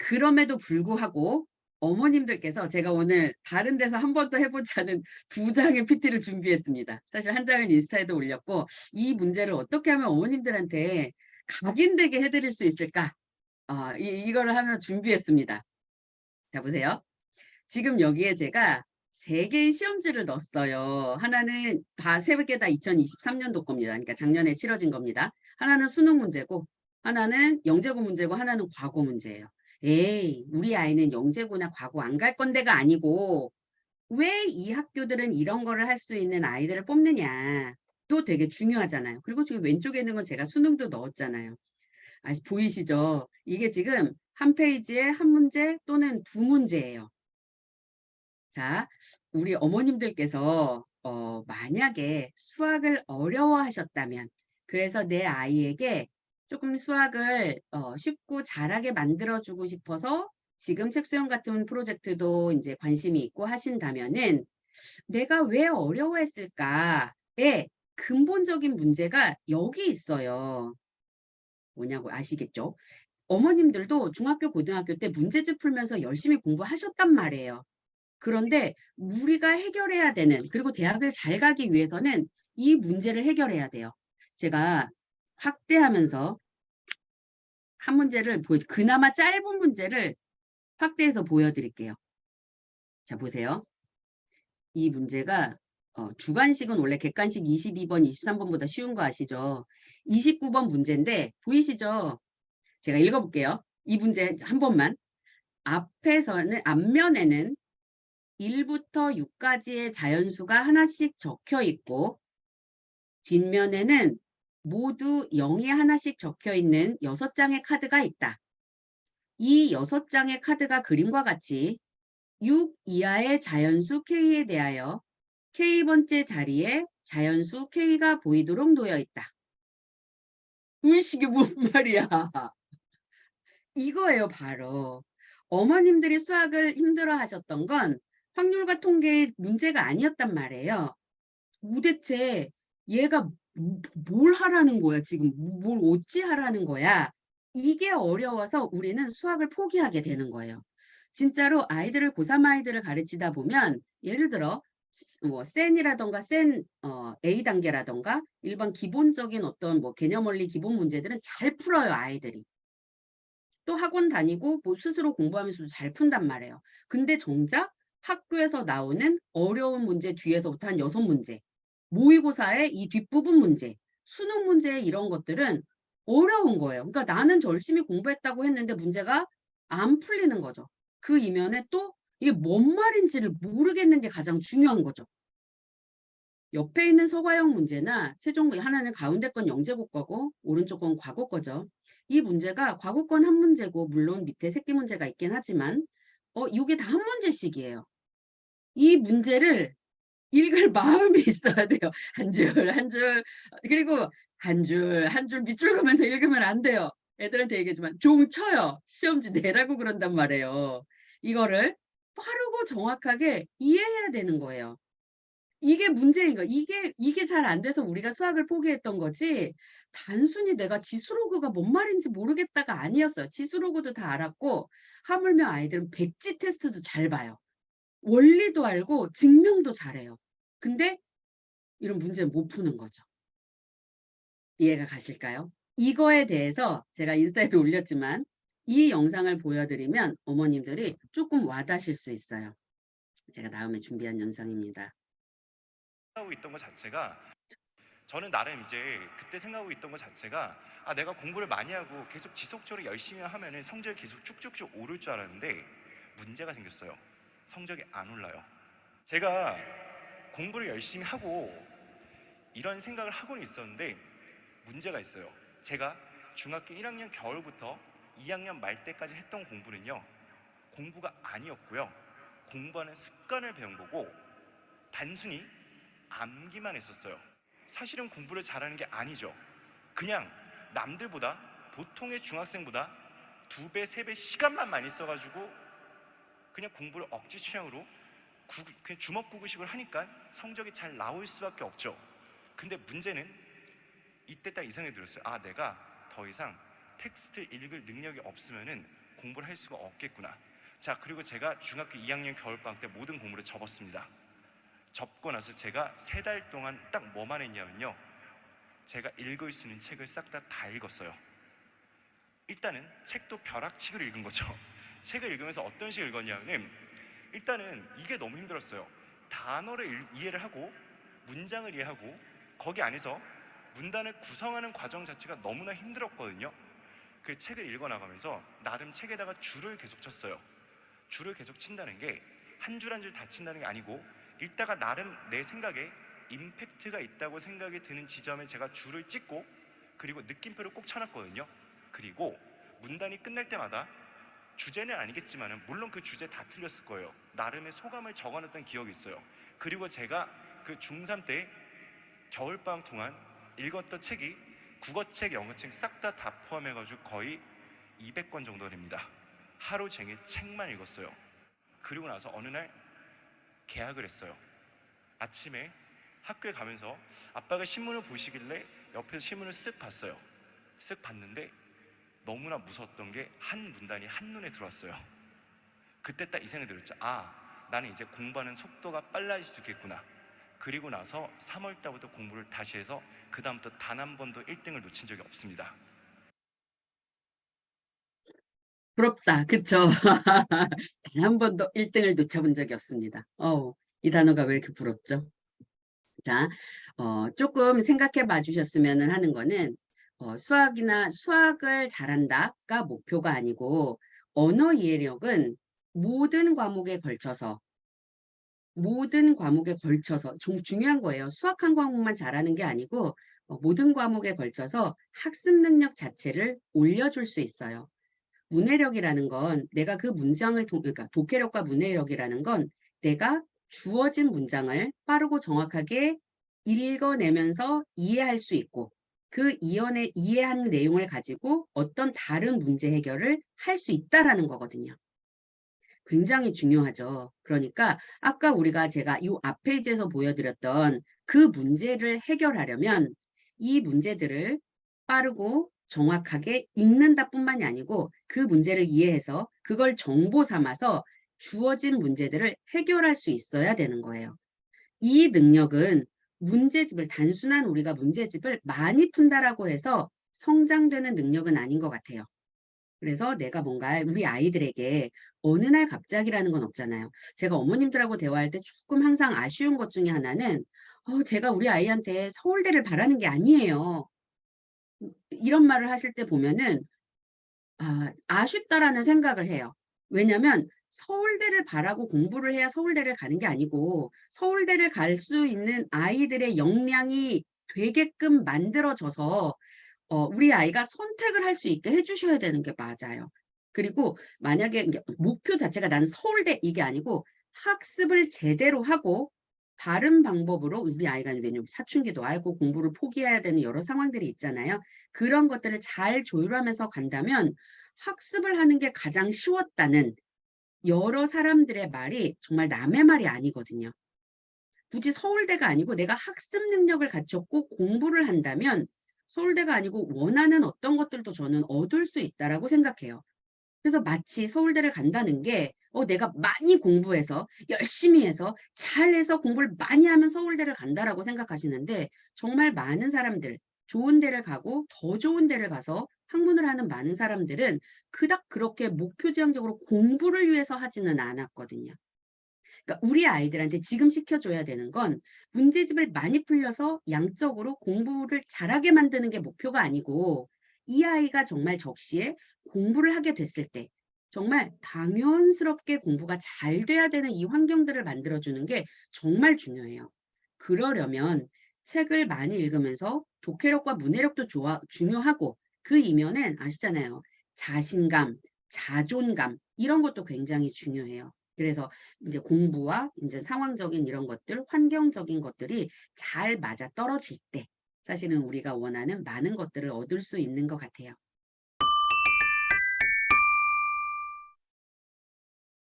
그럼에도 불구하고 어머님들께서 제가 오늘 다른 데서 한 번도 해 보지 않은 2장의 PT를 준비했습니다. 사실 1장은 인스타에도 올렸고 이 문제를 어떻게 하면 어머님들한테 각인되게 해 드릴 수 있을까? 이거를 하나 준비했습니다. 자 보세요. 지금 여기에 제가 3 개의 시험지를 넣었어요. 하나는 다 3개 다 2023 년도 겁니다. 그러니까 작년에 치러진 겁니다. 하나는 수능 문제고 하나는 영재고 문제고 하나는 과고 문제예요. 에이, 우리 아이는 영재고나 과고 안 갈 건데가 아니고 왜 이 학교들은 이런 거를 할 수 있는 아이들을 뽑느냐. 또 되게 중요하잖아요. 그리고 지금 왼쪽에 있는 건 제가 수능도 넣었잖아요. 보이시죠? 이게 지금 한 페이지에 한 문제 또는 2문제예요. 자, 우리 어머님들께서 만약에 수학을 어려워하셨다면, 그래서 내 아이에게 조금 수학을 쉽고 잘하게 만들어주고 싶어서 지금 책수형 같은 프로젝트도 이제 관심이 있고 하신다면은 내가 왜 어려워했을까의 근본적인 문제가 여기 있어요. 뭐냐고 아시겠죠? 어머님들도 중학교, 고등학교 때 문제집 풀면서 열심히 공부하셨단 말이에요. 그런데 우리가 해결해야 되는, 그리고 대학을 잘 가기 위해서는 이 문제를 해결해야 돼요. 제가 확대하면서 한 문제를 그나마 짧은 문제를 확대해서 보여드릴게요. 자 보세요. 이 문제가 주관식은 원래 객관식 22번, 23번보다 쉬운 거 아시죠? 29번 문제인데 보이시죠? 제가 읽어볼게요. 이 문제 한 번만. 앞면에는 1부터 6까지의 자연수가 하나씩 적혀 있고 뒷면에는 모두 0이 하나씩 적혀 있는 6장의 카드가 있다. 이 6장의 카드가 그림과 같이 6 이하의 자연수 K에 대하여 K번째 자리에 자연수 K가 보이도록 놓여 있다. 이게 뭔 말이야. 이거예요, 바로. 어머님들이 수학을 힘들어 하셨던 건 확률과 통계의 문제가 아니었단 말이에요. 도대체 얘가 뭘 하라는 거야, 지금. 뭘 어찌 하라는 거야. 이게 어려워서 우리는 수학을 포기하게 되는 거예요. 진짜로 아이들을 고3 아이들을 가르치다 보면 예를 들어 뭐 센이라던가 센 A 단계라던가 일반 기본적인 어떤 뭐 개념 원리 기본 문제들은 잘 풀어요, 아이들이. 또 학원 다니고 뭐 스스로 공부하면서도 잘 푼단 말이에요. 근데 정작 학교에서 나오는 어려운 문제 뒤에서부터 한 6문제, 모의고사의 이 뒷부분 문제, 수능 문제 이런 것들은 어려운 거예요. 그러니까 나는 열심히 공부했다고 했는데 문제가 안 풀리는 거죠. 그 이면에 또 이게 뭔 말인지를 모르겠는 게 가장 중요한 거죠. 옆에 있는 서가형 문제나 세종 하나는 가운데 건 영재고 거고 오른쪽 건 과거 거죠. 이 문제가 과거권 한 문제고 물론 밑에 새끼 문제가 있긴 하지만 이게 다 한 문제씩이에요. 이 문제를 읽을 마음이 있어야 돼요. 한 줄, 한 줄. 그리고 한 줄, 한 줄 밑줄 그으면서 읽으면 안 돼요. 애들한테 얘기하지만 종 쳐요. 시험지 내라고 그런단 말이에요. 이거를 빠르고 정확하게 이해해야 되는 거예요. 이게 문제인 거야. 이게 잘 안 돼서 우리가 수학을 포기했던 거지 단순히 내가 지수로그가 뭔 말인지 모르겠다가 아니었어요. 지수로그도 다 알았고 하물며 아이들은 백지 테스트도 잘 봐요. 원리도 알고 증명도 잘해요. 근데 이런 문제는 못 푸는 거죠. 이해가 가실까요? 이거에 대해서 제가 인스타에도 올렸지만 이 영상을 보여드리면 어머님들이 조금 와닿으실 수 있어요. 제가 다음에 준비한 영상입니다. 하고 있던 것 자체가 저는 나름 이제 그때 생각하고 있던 것 자체가 내가 공부를 많이 하고 계속 지속적으로 열심히 하면은 성적이 계속 쭉쭉쭉 오를 줄 알았는데 문제가 생겼어요. 성적이 안 올라요. 제가 공부를 열심히 하고 이런 생각을 하고는 있었는데 문제가 있어요. 제가 중학교 1학년 겨울부터 2학년 말 때까지 했던 공부는요, 공부가 아니었고요. 공부하는 습관을 배운 거고 단순히 암기만 했었어요. 사실은 공부를 잘하는 게 아니죠. 그냥 남들보다, 보통의 중학생보다 2배, 3배 시간만 많이 써가지고 그냥 공부를 억지 취향으로 그냥 주먹구구식을 하니까 성적이 잘 나올 수밖에 없죠. 근데 문제는 이때 딱 이 생각이 들었어요. 내가 더 이상 텍스트 읽을 능력이 없으면은 공부를 할 수가 없겠구나. 자, 그리고 제가 중학교 2학년 겨울방학 때 모든 공부를 접었습니다. 접고 나서 제가 3달 동안 딱 뭐만 했냐면요, 제가 읽을 수 있는 책을 싹 다 읽었어요. 일단은 책도 벼락치기로 읽은 거죠. 책을 읽으면서 어떤 식으로 읽었냐면, 일단은 이게 너무 힘들었어요. 단어를 이해를 하고 문장을 이해하고 거기 안에서 문단을 구성하는 과정 자체가 너무나 힘들었거든요. 그 책을 읽어나가면서 나름 책에다가 줄을 계속 쳤어요. 줄을 계속 친다는 게 한 줄 한 줄 다 친다는 게 아니고, 읽다가 나름 내 생각에 임팩트가 있다고 생각이 드는 지점에 제가 줄을 찍고, 그리고 느낌표를 꼭 쳐놨거든요. 그리고 문단이 끝날 때마다, 주제는 아니겠지만 물론 그 주제 다 틀렸을 거예요, 나름의 소감을 적어놨던 기억이 있어요. 그리고 제가 그 중3 때 겨울방학 동안 읽었던 책이 국어책, 영어책 싹 다 포함해가지고 거의 200권 정도 됩니다. 하루 종일 책만 읽었어요. 그리고 나서 어느 날 개학을 했어요. 아침에 학교에 가면서 아빠가 신문을 보시길래 옆에서 신문을 쓱 봤어요. 쓱 봤는데 너무나 무서웠던 게 한 문단이 한눈에 들어왔어요. 그때 딱 이 생각이 들었죠. 아, 나는 이제 공부하는 속도가 빨라질 수 있겠구나. 그리고 나서 3월 달부터 공부를 다시 해서 그 다음부터 단 한 번도 1등을 놓친 적이 없습니다. 부럽다. 그쵸? 단 한 번도 1등을 놓쳐본 적이 없습니다. 이 단어가 왜 이렇게 부럽죠? 자, 조금 생각해 봐 주셨으면 하는 거는, 수학을 잘한다가 목표가 아니고, 언어 이해력은 모든 과목에 걸쳐서 중요한 거예요. 수학 한 과목만 잘하는 게 아니고, 모든 과목에 걸쳐서 학습 능력 자체를 올려줄 수 있어요. 문해력이라는 건 내가 그 문장을 그러니까 독해력과 문해력이라는 건 내가 주어진 문장을 빠르고 정확하게 읽어내면서 이해할 수 있고, 그 이해한 내용을 가지고 어떤 다른 문제 해결을 할 수 있다라는 거거든요. 굉장히 중요하죠. 그러니까 아까 제가 이 앞 페이지에서 보여드렸던 그 문제를 해결하려면 이 문제들을 빠르고 정확하게 읽는다 뿐만이 아니고, 그 문제를 이해해서 그걸 정보 삼아서 주어진 문제들을 해결할 수 있어야 되는 거예요. 이 능력은 단순한 우리가 문제집을 많이 푼다라고 해서 성장되는 능력은 아닌 것 같아요. 그래서 내가 뭔가 우리 아이들에게 어느 날 갑자기라는 건 없잖아요. 제가 어머님들하고 대화할 때 조금 항상 아쉬운 것 중에 하나는, 제가 우리 아이한테 서울대를 바라는 게 아니에요. 이런 말을 하실 때 보면은, 아쉽다라는 생각을 해요. 왜냐면 서울대를 바라고 공부를 해야 서울대를 가는 게 아니고, 서울대를 갈 수 있는 아이들의 역량이 되게끔 만들어져서 우리 아이가 선택을 할 수 있게 해 주셔야 되는 게 맞아요. 그리고 만약에 이게 목표 자체가 '나는 서울대.' 이게 아니고, 학습을 제대로 하고 바른 방법으로 우리 아이가 왜냐면 사춘기도 알고 공부를 포기해야 되는 여러 상황들이 있잖아요. 그런 것들을 잘 조율하면서 간다면 학습을 하는 게 가장 쉬웠다는 여러 사람들의 말이 정말 남의 말이 아니거든요. 굳이 서울대가 아니고 내가 학습 능력을 갖췄고 공부를 한다면 서울대가 아니고 원하는 어떤 것들도 저는 얻을 수 있다라고 생각해요. 그래서 마치 서울대를 간다는 게 내가 많이 공부해서 열심히 해서 잘해서 공부를 많이 하면 서울대를 간다라고 생각하시는데, 정말 많은 사람들 좋은 데를 가고 더 좋은 데를 가서 학문을 하는 많은 사람들은 그닥 그렇게 목표 지향적으로 공부를 위해서 하지는 않았거든요. 그러니까 우리 아이들한테 지금 시켜줘야 되는 건 문제집을 많이 풀려서 양적으로 공부를 잘하게 만드는 게 목표가 아니고, 이 아이가 정말 적시에 공부를 하게 됐을 때 정말 당연스럽게 공부가 잘 돼야 되는 이 환경들을 만들어주는 게 정말 중요해요. 그러려면 책을 많이 읽으면서 독해력과 문해력도 중요하고, 그 이면엔 아시잖아요. 자신감, 자존감 이런 것도 굉장히 중요해요. 그래서 이제 공부와 이제 상황적인 이런 것들, 환경적인 것들이 잘 맞아떨어질 때 사실은 우리가 원하는 많은 것들을 얻을 수 있는 것 같아요.